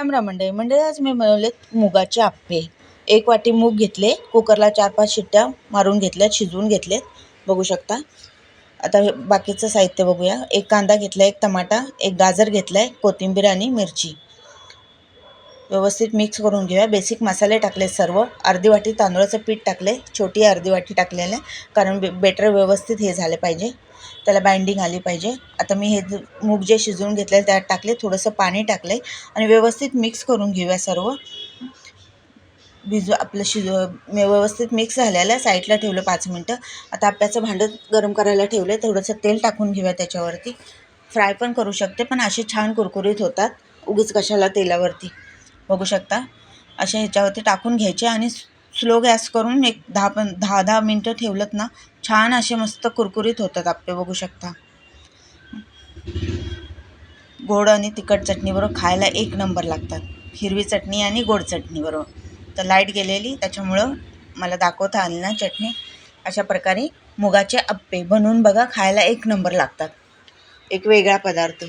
राम राम मंडळी आज मी बनवलेत मुगाचे आप्पे। एक वाटी मूग घेतले, कुकरला 4-5 शिट्ट्या मारून घेतल्यात, शिजवून घेतलेत बघू शकता। आता बाकीचं साहित्य बघूया। एक कांदा घेतला, एक टमाटा, एक गाजर घेतलाय, कोथिंबीर आणि मिरची व्यवस्थित मिक्स करून घेऊया। बेसिक मसाले टाकले सर्व। अर्धी वाटी तांदळाचं पीठ टाकले, छोटी अर्धी वाटी टाकलेले, कारण बेटर व्यवस्थित हे झाले पाहिजे, त्याला बाइंडिंग आली पाहिजे। आता मी हे मूग जे शिजवून घेतले त्यात टाकले, थोडंसं पाणी टाकले आणि व्यवस्थित मिक्स करून घेऊया सर्व। आपलं व्यवस्थित मिक्स झालेलं साईडला ठेवलं 5 मिनिटं। आता आप्याचं भांडं गरम करायला ठेवले, थोडंसं तेल टाकून घेऊया त्याच्यावरती। फ्राय पण करू शकते, पण असे छान कुरकुरीत होतात, उगीच कशाला तेलावरती। बघू शकता अशा ह्याच्यावरती टाकून घ्यायचे आणि स्लो गॅस करून एक 10 मिनिटं ठेवलत ना, छान असे मस्त कुरकुरीत होतात आप्पे बघू शकता। गोड आणि तिखट चटणीबरोबर खायला एक नंबर लागतात, हिरवी चटणी आणि गोड चटणीबरोबर। तर लाईट गेलेली त्याच्यामुळं मला दाखवता आली ना चटणी। अशा प्रकारे मुगाचे आप्पे बनवून बघा, खायला एक नंबर लागतात, एक वेगळा पदार्थ।